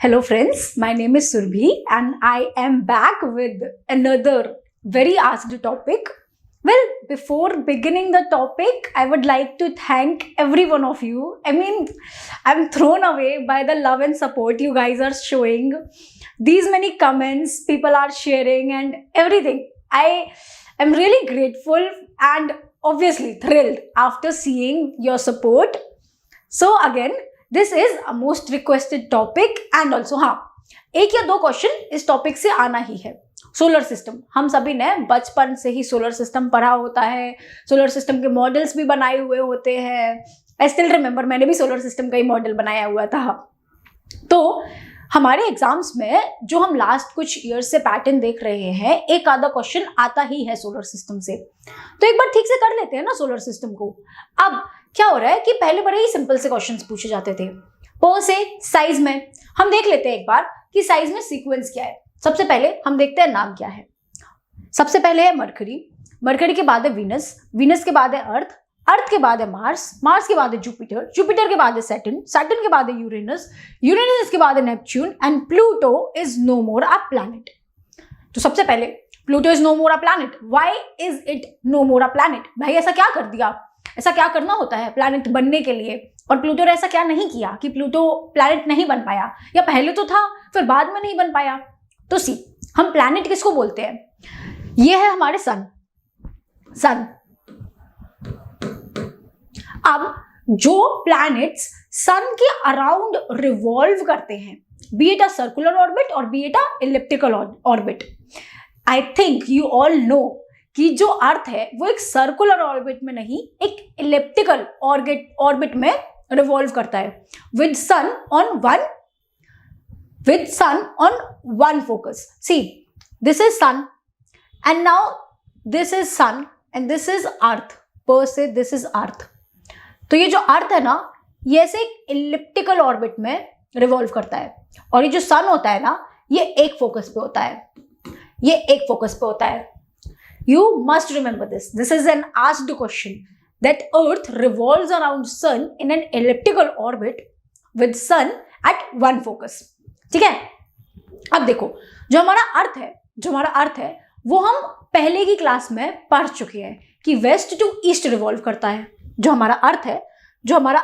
Hello friends, my name is Surbhi and I am back with another very asked topic. Well, before beginning the topic, I would like to thank every one of you. I'm thrown away by the love and support you guys are showing. These many comments people are sharing and everything. I am really grateful and obviously thrilled after seeing your support. So again, this is a most requested topic and also हाँ, एक या दो question इस topic से आना ही है. Solar system, हम सभी ने बचपन से ही सोलर सिस्टम पढ़ा होता है, सोलर सिस्टम के मॉडल्स भी बनाए हुए होते हैं. आई स्टिल रिमेंबर, मैंने भी सोलर सिस्टम का ही मॉडल बनाया हुआ था. तो हमारे एग्जाम्स में जो हम लास्ट कुछ ईयर्स से पैटर्न देख रहे हैं, एक आधा क्वेश्चन आता ही है सोलर सिस्टम से. तो एक बार ठीक से कर लेते हैं ना सोलर सिस्टम को. अब क्या हो रहा है कि पहले बड़े ही सिंपल से क्वेश्चंस पूछे जाते थे. पर से साइज में हम देख लेते हैं एक बार कि साइज में सीक्वेंस क्या है. सबसे पहले हम देखते हैं नाम क्या है. सबसे पहले है मरकरी, मरकरी के बाद है वीनस, वीनस के बाद है अर्थ, अर्थ के बाद है मार्स, मार्स के बाद है जुपिटर, जुपिटर के बाद है सैटर्न, सैटर्न के बाद है यूरेनस, यूरेनस के बाद है Neptune and Pluto is no more a planet. तो सबसे पहले Pluto is no more a planet. Why is it no more a planet? भाई ऐसा क्या कर दिया, ऐसा क्या करना होता है प्लैनेट बनने के लिए? और प्लूटो ने ऐसा क्या नहीं किया कि प्लूटो प्लैनेट नहीं बन पाया, या पहले तो था फिर बाद में नहीं बन पाया? तो सी, हम प्लैनेट किसको बोलते हैं? ये है हमारे सन. सन. अब जो प्लैनेट्स सन के अराउंड रिवॉल्व करते हैं, be it a circular orbit और be it a elliptical orbit, I think you all know कि जो अर्थ है वो एक सर्कुलर ऑर्बिट में नहीं, एक इलिप्टिकल ऑर्बिट में रिवॉल्व करता है with sun on one focus. See, this is sun and now this is sun and this is Earth. पर से दिस इज अर्थ. तो ये जो अर्थ है ना, ये ऐसे एक इलिप्टिकल ऑर्बिट में रिवॉल्व करता है, और ये जो सन होता है ना, ये एक फोकस पे होता है. ये एक फोकस पे होता है. You must remember this. This is an asked question that Earth revolves around Sun in an elliptical orbit with Sun at one focus. ठीक है? अब देखो, जो हमारा अर्थ है वो हम पहले की क्लास में पढ़ चुके हैं कि वेस्ट टू ईस्ट रिवॉल्व करता है. जो हमारा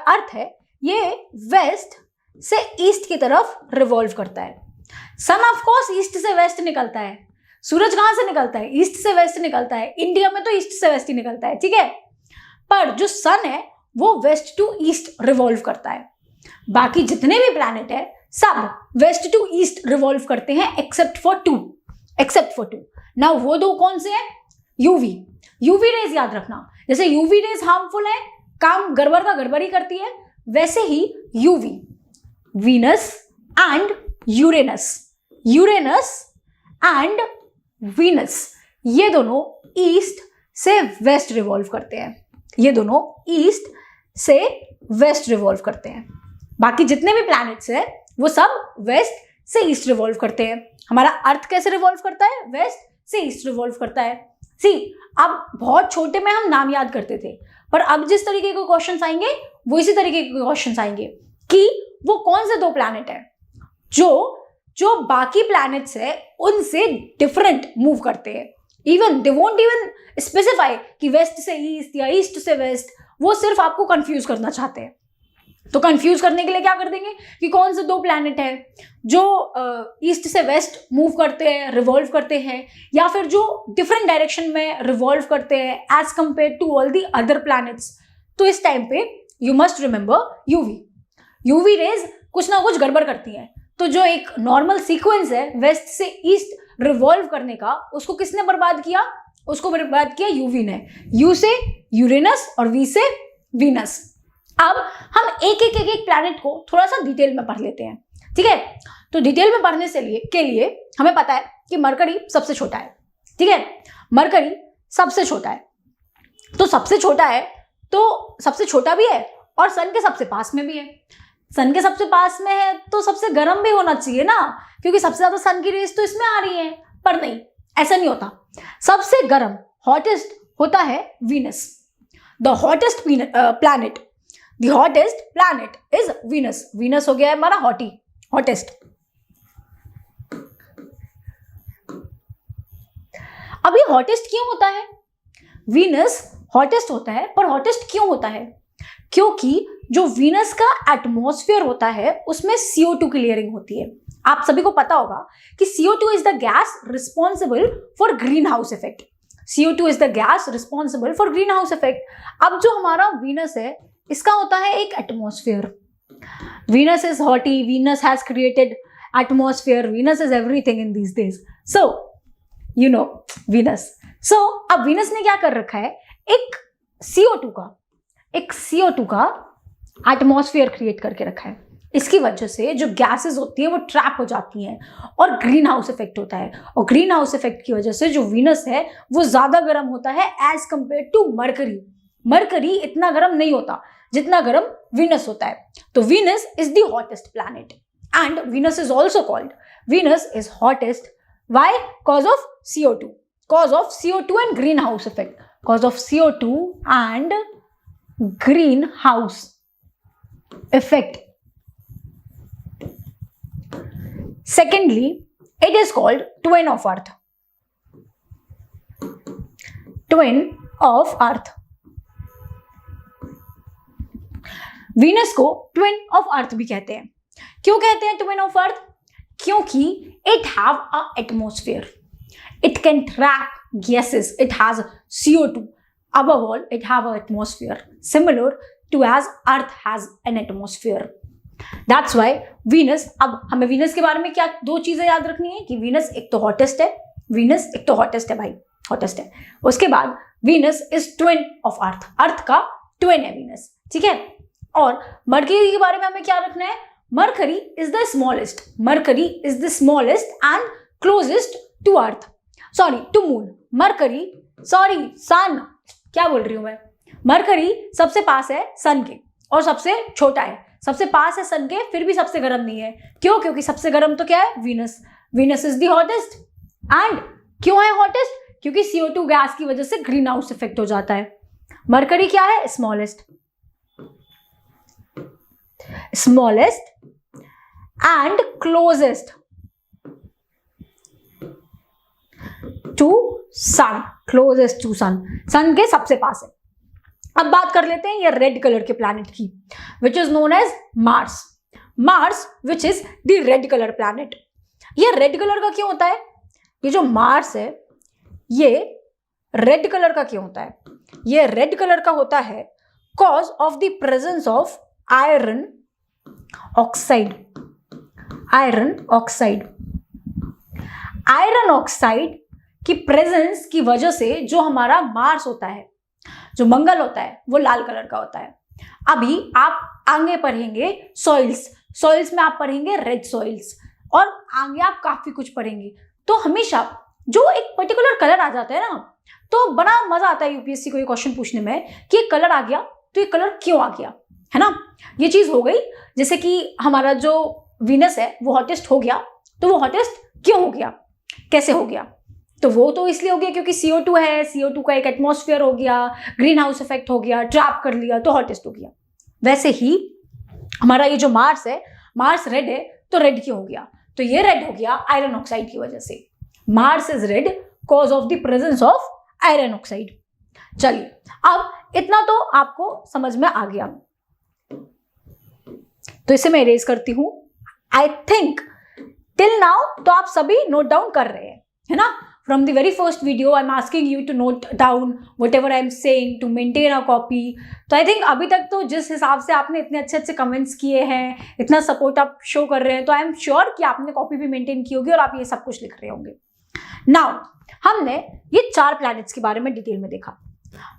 अर्थ है ये वेस्ट से ईस्ट की तरफ रिवॉल्व करता है. सन ऑफ कोर्स ईस्ट से वेस्ट निकलता है. सूरज कहां से निकलता है? ईस्ट से वेस्ट निकलता है. इंडिया में तो ईस्ट से वेस्ट ही निकलता है. ठीक है? पर जो सन है वो वेस्ट टू ईस्ट रिवॉल्व करता है. बाकी जितने भी प्लैनेट है सब वेस्ट टू ईस्ट रिवॉल्व करते हैं एक्सेप्ट फॉर टू. नाउ वो दो कौन से हैं? यूवी रेज याद रखना. जैसे यूवी रेज हार्मफुल है, काम गड़बड़ का गड़बड़ी करती है, वैसे ही यूवी, Venus and Uranus and Venus, ये दोनों ईस्ट से वेस्ट रिवॉल्व करते हैं. बाकी जितने भी प्लैनेट्स हैं वो सब वेस्ट से ईस्ट रिवॉल्व करते हैं. हमारा अर्थ कैसे रिवॉल्व करता है? वेस्ट से ईस्ट रिवॉल्व करता है. सी, अब बहुत छोटे में हम नाम याद करते थे, पर अब जिस तरीके के क्वेश्चंस आएंगे वो इसी तरीके के क्वेश्चंस आएंगे कि वो कौन से दो प्लैनेट है जो बाकी प्लैनेट्स है उनसे डिफरेंट मूव करते हैं. Even they won't even specify कि वेस्ट से ईस्ट या ईस्ट से वेस्ट, वो सिर्फ आपको कंफ्यूज करना चाहते हैं. तो कंफ्यूज करने के लिए क्या कर देंगे कि कौन से दो प्लैनेट है जो ईस्ट से वेस्ट मूव करते हैं, रिवॉल्व करते हैं, या फिर जो डिफरेंट डायरेक्शन में रिवॉल्व करते हैं as compare to all the other planets. तो इस टाइम पे you must remember UV rays कुछ ना कुछ गड़बड़ करती हैं. तो जो एक नॉर्मल सीक्वेंस है वेस्ट से ईस्ट रिवॉल्व करने का, उसको किसने बर्बाद किया? उसको बर्बाद किया यूवी ने. यू से यूरेनस और वी से वीनस. अब हम एक प्लैनेट को थोड़ा सा डिटेल में पढ़ लेते हैं. ठीक है? तो डिटेल में पढ़ने के लिए हमें पता है कि मरकरी सबसे छोटा है. ठीक है? मरकरी सबसे छोटा है. तो सबसे छोटा है तो सबसे छोटा भी है और सन के सबसे पास में भी है. सन के सबसे पास में है तो सबसे गर्म भी होना चाहिए ना, क्योंकि सबसे ज्यादा सन की रेस तो इसमें आ रही है. पर नहीं, ऐसा नहीं होता. सबसे गर्म हॉटेस्ट होता है Venus. The hottest planet is Venus. Venus हो गया है हमारा हॉटेस्ट. अब ये हॉटेस्ट क्यों होता है? वीनस हॉटेस्ट होता है, पर हॉटेस्ट क्यों होता है? क्योंकि जो वीनस का एटमॉस्फेयर होता है उसमें CO2 की लेयरिंग होती है। आप सभी को पता होगा कि CO2 is the gas responsible for greenhouse effect. CO2 is the gas responsible for greenhouse effect. अब जो हमारा वीनस है इसका होता है एक atmosphere. Venus is hottie, Venus has created atmosphere, Venus is everything in these days. So you know Venus. So अब Venus ने क्या कर रखा है, एक CO2 का एटमॉस्फेयर क्रिएट करके रखा है। इसकी वजह से जो गैसेस होती हैं वो ट्रैप हो जाती हैं और ग्रीन हाउस इफेक्ट होता है। और ग्रीन हाउस इफेक्ट की वजह से जो वीनस है वो ज्यादा गर्म होता है as compare to Mercury. Mercury इतना गर्म नहीं होता जितना गर्म वीनस होता है। तो Venus is the hottest planet and Venus is also called, Venus is hottest why? Cause of CO2, cause of CO2 and greenhouse effect, cause of CO2 and greenhouse effect. Secondly, it is called twin of earth. Twin of earth. Venus को twin of अर्थ भी कहते हैं। क्यों कहते हैं twin of Earth? क्योंकि it have a atmosphere, it can trap gases, it has CO2, above all it have an atmosphere similar to as earth has an atmosphere. That's why Venus, अब हमें Venus के बारे में क्या दो चीजें याद रखनी है कि Venus एक तो हॉटेस्ट है, Venus एक तो हॉटेस्ट है भाई, हॉटेस्ट है। उसके बाद Venus is twin of earth, अर्थ का ट्विन है Venus, ठीक है। और मरकरी के बारे में हमें क्या रखना है? Mercury is the smallest, Mercury is the smallest and closest to Earth, sorry to moon. Mercury, sorry sun, क्या बोल रही हूं मैं? मरकरी सबसे पास है सन के और सबसे छोटा है। सबसे पास है सन के फिर भी सबसे गर्म नहीं है। क्यों? क्योंकि सबसे गर्म तो क्या है? Venus. Venus is the hottest. And क्यों है हॉटेस्ट? क्योंकि CO2 गैस की वजह से ग्रीन हाउस इफेक्ट हो जाता है। मरकरी क्या है? Smallest, smallest and closest to sun, closest to sun, sun के सबसे पास है। अब बात कर लेते हैं ये रेड कलर के प्लैनेट की, which is known as Mars. Mars which is the red colour planet. ये रेड कलर का क्यों होता है? ये जो मार्स है ये रेड कलर का क्यों होता है? ये रेड कलर का होता है cause of the presence of iron oxide. Iron oxide, iron oxide की प्रेजेंस की वजह से जो हमारा मार्स होता है, जो मंगल होता है, वो लाल कलर का होता है। अभी आप आगे पढ़ेंगे सॉइल्स, सॉइल्स में आप पढ़ेंगे रेड सॉइल्स और आगे आप काफी कुछ पढ़ेंगे। तो हमेशा जो एक पर्टिकुलर कलर आ जाता है ना, तो बड़ा मजा आता है यूपीएससी को ये क्वेश्चन पूछने में कि ये कलर आ गया तो ये कलर क्यों आ गया, है ना। ये चीज हो गई, जैसे कि हमारा जो वीनस है वो हॉटेस्ट हो गया, तो वो हॉटेस्ट क्यों हो गया, कैसे हो गया? तो वो तो इसलिए हो गया क्योंकि CO2 है, CO2 का एक एटमॉस्फेयर हो गया, ग्रीन हाउस इफेक्ट हो गया, ट्रैप कर लिया तो हॉटेस्ट हो गया। वैसे ही हमारा ये जो मार्स है, मार्स रेड है तो रेड क्यों हो गया? तो ये रेड हो गया आयरन ऑक्साइड की वजह से। Mars is red cause of the presence of iron oxide. चलिए, अब इतना तो आपको समझ में आ गया, तो इसे मैं इरेज करती हूं। आई थिंक टिल नाउ तो आप सभी नोट डाउन कर रहे हैं, है ना। From the very first video, I'm asking you to note down whatever I'm saying to maintain a copy. तो I think अभी तक तो जिस हिसाब से आपने इतने अच्छे अच्छे कमेंट्स किए हैं, इतना सपोर्ट आप शो कर रहे हैं, तो आई एम श्योर कि आपने कॉपी भी मेंटेन की होगी और आप ये सब कुछ लिख रहे होंगे। नाउ हमने ये 4 प्लैनेट्स के बारे में डिटेल में देखा,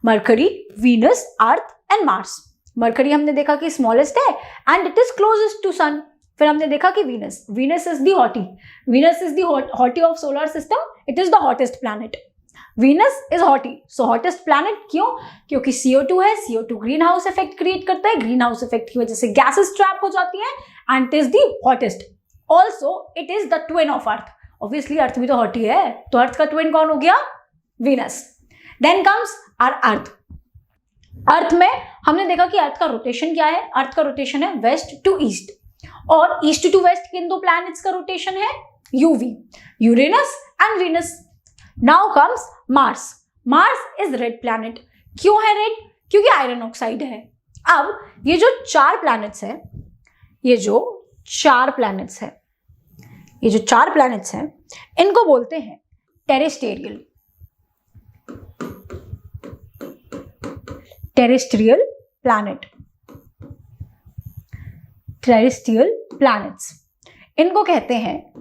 Mercury, Venus, Earth and Mars. Mercury हमने देखा कि स्मॉलेस्ट है and it is closest to sun. फिर हमने देखा कि Venus, Venus is the hottie, Venus is the hottie of solar system, it is the hottest planet. Venus is hottie, so hottest planet क्यों? क्योंकि CO2 है, CO2 green house effect create करता है, green house effect की वजह से gases trap हो जाती हैं and it is the hottest. Also it is the twin of Earth. Obviously Earth भी तो हॉटी है, तो अर्थ का ट्विन कौन हो गया? Venus. Then comes our Earth. Earth में हमने देखा कि अर्थ का रोटेशन क्या है। अर्थ का रोटेशन है वेस्ट टू ईस्ट, और ईस्ट टू वेस्ट किन 2 प्लैनेट्स का रोटेशन है? UV, Uranus and Venus. Now comes Mars. Mars is red planet. क्यों है रेड? क्योंकि आयरन ऑक्साइड है. अब ये जो 4 प्लैनेट्स हैं, ये जो 4 प्लैनेट्स हैं, इनको बोलते हैं टेरेस्ट्रियल प्लैनेट. टेरेस्ट्रियल प्लैनेट्स इनको कहते हैं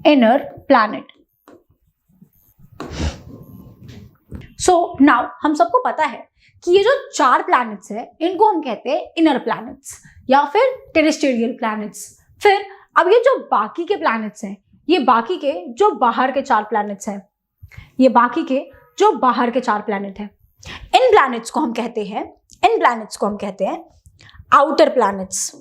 इनर प्लैनेट. सो नाउ हम सबको पता है कि ये जो 4 प्लैनेट्स है इनको हम कहते हैं इनर प्लैनेट्स या फिर टेरेस्ट्रियल प्लैनेट्स. फिर अब ये जो बाकी के प्लैनेट्स हैं, ये बाकी के जो बाहर के 4 प्लैनेट्स हैं, इन प्लैनेट्स को हम कहते हैं आउटर प्लैनेट्स.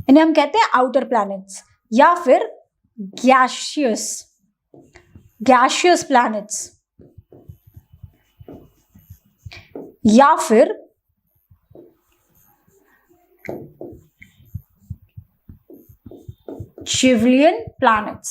इन्हें हम कहते हैं आउटर प्लैनेट्स या फिर गैशियस प्लैनेट्स या फिर शिवलियन प्लैनेट्स.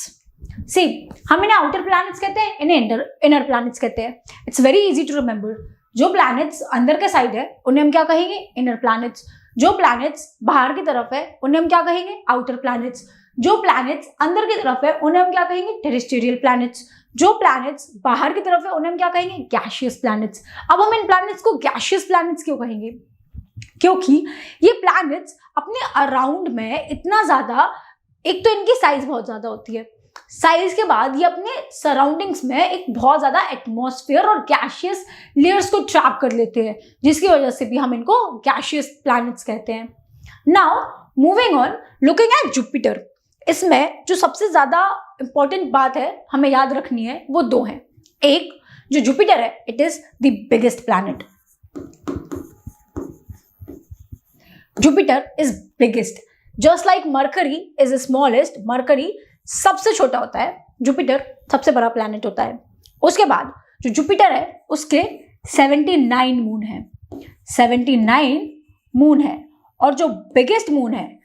सी, हम इन्हें आउटर प्लैनेट्स कहते हैं, इन्हें इनर प्लैनेट्स कहते हैं. It's very easy to remember. जो प्लैनेट्स अंदर के साइड है उन्हें हम क्या कहेंगे? Inner planets. जो प्लैनेट्स बाहर की तरफ है उन्हें हम क्या कहेंगे? Outer planets. जो प्लैनेट्स अंदर की तरफ है उन्हें हम क्या कहेंगे? Terrestrial planets. जो प्लैनेट्स बाहर की तरफ है उन्हें हम क्या कहेंगे? Gaseous planets. अब हम इन प्लैनेट्स को गैशियस प्लैनेट्स क्यों कहेंगे? क्योंकि ये प्लैनेट्स अपने अराउंड में इतना ज्यादा, एक तो इनकी साइज बहुत ज्यादा होती है, साइज के बाद ये अपने सराउंडिंग्स में एक बहुत ज्यादा एटमॉस्फेयर और गैशियस लेयर्स को ट्रैप कर लेते हैं, जिसकी वजह से भी हम इनको गैशियस प्लैनेट्स कहते हैं. Now moving on, looking at Jupiter. इसमें जो सबसे ज्यादा इंपॉर्टेंट बात है हमें याद रखनी है वो 2 हैं. एक, जो जुपिटर है, it is the biggest planet. Jupiter is biggest. Just like mercury is smallest. Mercury सबसे छोटा होता है, जुपिटर सबसे बड़ा प्लैनेट होता है. उसके बाद जो जुपिटर है उसके 79 मून है. 79 मून है. और जो बिगेस्ट मून है,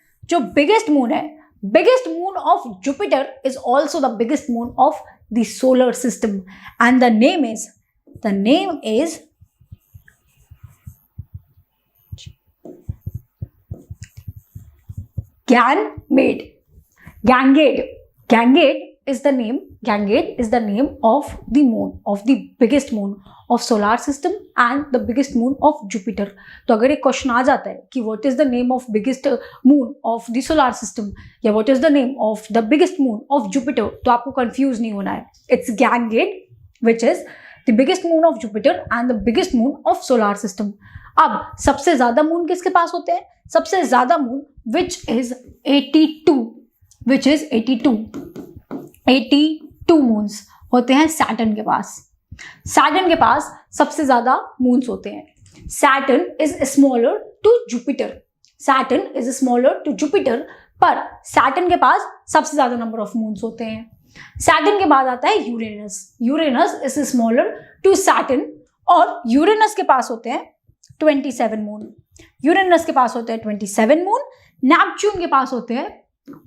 biggest moon of Jupiter is also the biggest moon of the solar system, and the name is Ganymede. Ganymede is the name of the moon, of the biggest moon of solar system and the biggest moon of Jupiter. तो अगर एक question आ जाता है कि what is the name of biggest moon of the solar system या what is the name of the biggest moon of Jupiter, तो आपको confuse नहीं होना है. It's Ganymede, which is the biggest moon of Jupiter and the biggest moon of solar system. अब सबसे ज्यादा moon किसके पास होते हैं? सबसे ज्यादा मून which is 82 मून्स होते हैं सैटर्न के पास. सैटर्न के पास सबसे ज्यादा मून्स होते हैं. Saturn is smaller to Jupiter, पर सैटर्न के पास सबसे ज्यादा नंबर ऑफ मून्स होते हैं. सैटर्न के बाद आता है Uranus is smaller to Saturn, और यूरेनस के पास होते हैं 27 मून. नेपच्यून के पास होते हैं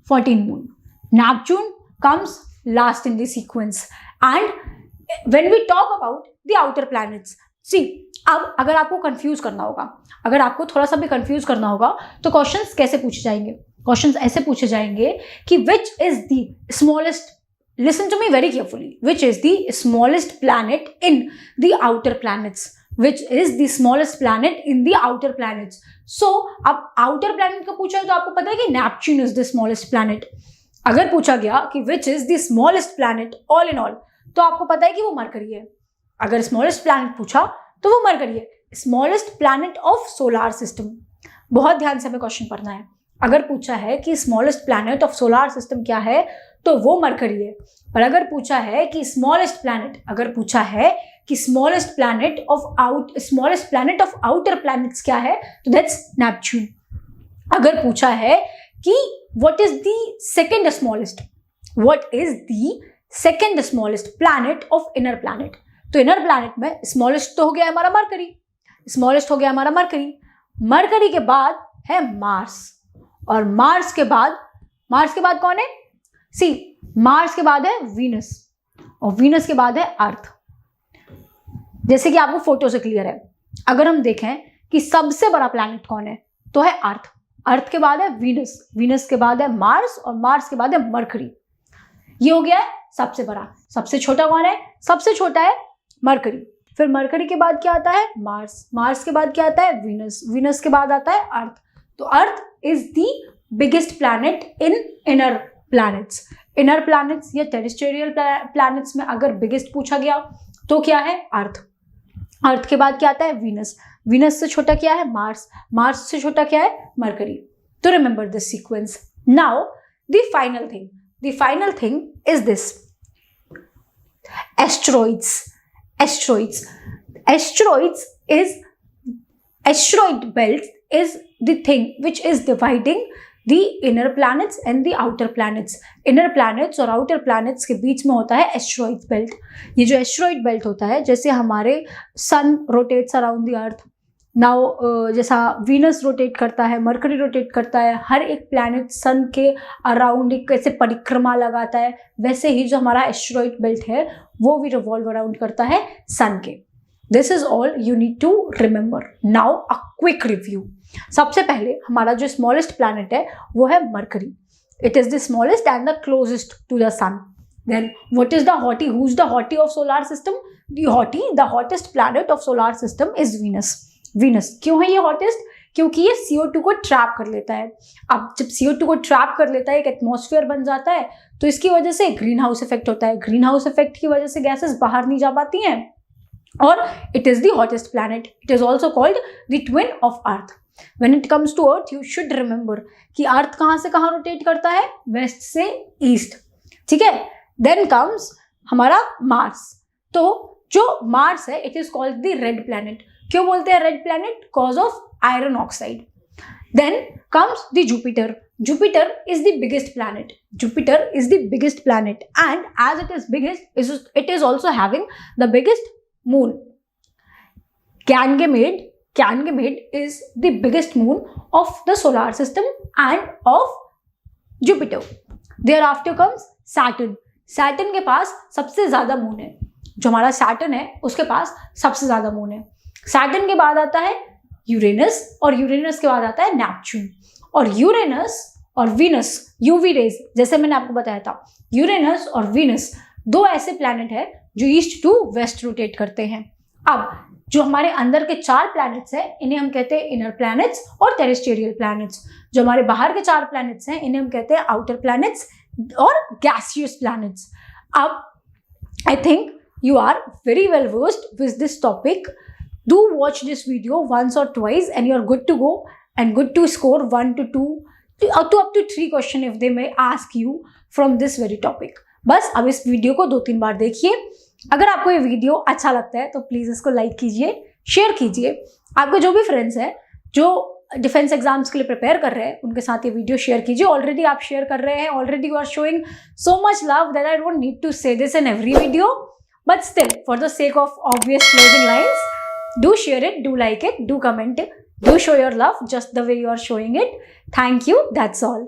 14 moon. Neptune comes last in the sequence. And when we talk about the outer planets, see, अब अगर आपको कंफ्यूज करना होगा, अगर आपको थोड़ा सा भी कंफ्यूज करना होगा तो क्वेश्चंस कैसे पूछे जाएंगे? क्वेश्चंस ऐसे पूछे जाएंगे कि which is the smallest, listen to me very carefully, which is the smallest planet in the outer planets, so अब outer planet का पूछा है तो आपको पता है कि Neptune is the smallest planet. अगर पूछा गया कि विच is the smallest planet all in all, तो आपको पता है कि वो मरकरी है. अगर स्मॉलेस्ट प्लैनेट पूछा तो वो मरकरी है. Smallest planet of solar system, बहुत ध्यान से हमें क्वेश्चन पढ़ना है. अगर पूछा है कि smallest planet of solar system क्या है तो वो मरकरी है. पर अगर पूछा है कि smallest planet of outer planets क्या है तो दैट्स नेपच्यून. अगर पूछा है कि what is the second smallest planet of inner planet, तो इनर प्लैनेट में स्मॉलेस्ट तो हो गया हमारा मरकरी, मरकरी के बाद है मार्स, और मार्स के बाद कौन है? सी, मार्स के बाद है वीनस, और वीनस के बाद है अर्थ। जैसे कि आपको फोटो से क्लियर है, अगर हम देखें कि सबसे बड़ा प्लैनेट कौन है तो है अर्थ, अर्थ के बाद है वीनस, वीनस के बाद है मार्स, और मार्स के बाद है मरकरी। ये हो गया है सबसे बड़ा। सबसे छोटा कौन है? सबसे छोटा है मरकरी। फिर मरकरी के बाद क्या आता है? मार्स, मार्स के बाद क्या आता है? वीनस, वीनस के बाद आता है अर्थ। तो earth is the biggest planet in inner planets. Inner planets या टेरेस्ट्रियल प्लैनेट्स में अगर बिगेस्ट पूछा गया तो क्या है? अर्थ। अर्थ के बाद क्या आता है? वीनस, वीनस से छोटा क्या है? मार्स, मार्स से छोटा क्या है? मरकरी। तो remember this sequence. Now the final thing is this, asteroids. Asteroid belt is the thing which is dividing the inner planets and the outer planets. inner planets और outer planets के बीच में होता है asteroid belt. ये जो asteroid belt होता है, जैसे हमारे sun rotates around the earth, now जैसा वीनस रोटेट करता है, मरकरी रोटेट करता है, हर एक प्लैनेट सन के अराउंड एक कैसे परिक्रमा लगाता है, वैसे ही जो हमारा एस्टेरॉइड बेल्ट है वो भी रिवॉल्व अराउंड करता है सन के। This is all you need to remember. Now a quick review. सबसे पहले हमारा जो स्मॉलेस्ट प्लैनेट है वो है Mercury. It is the smallest and the closest to the sun. Then what is the hottie? Who is the hottie of solar system? The hottest planet of solar system is Venus. Venus क्यों है ये hottest? क्योंकि ये CO2 को trap कर लेता है। अब जब CO2 को ट्रैप कर लेता है, एक एटमॉस्फेयर बन जाता है, तो इसकी वजह से ग्रीन हाउस इफेक्ट होता है। ग्रीन हाउस इफेक्ट की वजह से गैसेस बाहर नहीं जा पाती हैं, और it is the hottest planet. It is also called the twin of earth. When it comes to earth, you should remember कि अर्थ कहाँ से कहाँ रोटेट करता है? वेस्ट से ईस्ट। ठीक है। देन कम्स हमारा मार्स। तो जो मार्स है, it is called the red planet. क्यों बोलते हैं red planet? Because of iron oxide. Then comes the Jupiter. Jupiter is the biggest planet. Jupiter is the biggest planet, and as it is biggest, it is also having the biggest moon. Ganymede is the biggest moon of the solar system and of Jupiter. Thereafter comes Saturn. Saturn के पास सबसे ज्यादा moon है। जो हमारा Saturn है उसके पास सबसे ज्यादा मून है। सैटर्न के बाद आता है यूरेनस, और यूरेनस के बाद आता है नेपच्यून। और यूरेनस और वीनस, यूवी रेज, जैसे मैंने आपको बताया था, यूरेनस और वीनस दो ऐसे प्लैनेट है जो ईस्ट टू वेस्ट रोटेट करते हैं। अब जो हमारे अंदर के 4 प्लैनेट्स हैं, इन्हें हम कहते हैं इनर प्लैनेट्स और टेरेस्ट्रियल प्लैनेट्स। जो हमारे बाहर के 4 प्लैनेट्स हैं, इन्हें हम कहते हैं आउटर प्लैनेट्स और गैसियस प्लैनेट्स। अब I think you are very well versed with this topic. Do watch this video once or twice and you're good to go and good to score 1 to 2 up to 3 question if they may ask you from this very topic. बस अब इस video को 2-3 बार देखिए। अगर आपको ये video अच्छा लगता है तो प्लीज़ इसको लाइक कीजिए, शेयर कीजिए। आपके जो भी फ्रेंड्स हैं जो डिफेंस एग्जाम्स के लिए प्रिपेयर कर रहे हैं, उनके साथ ये वीडियो शेयर कीजिए। ऑलरेडी आप शेयर कर रहे हैं, already you are showing so much love that I don't need to say this in every video. But still, for the sake of obvious closing lines, do share it, do like it, do comment it, do show your love just the way you are showing it. Thank you. That's all.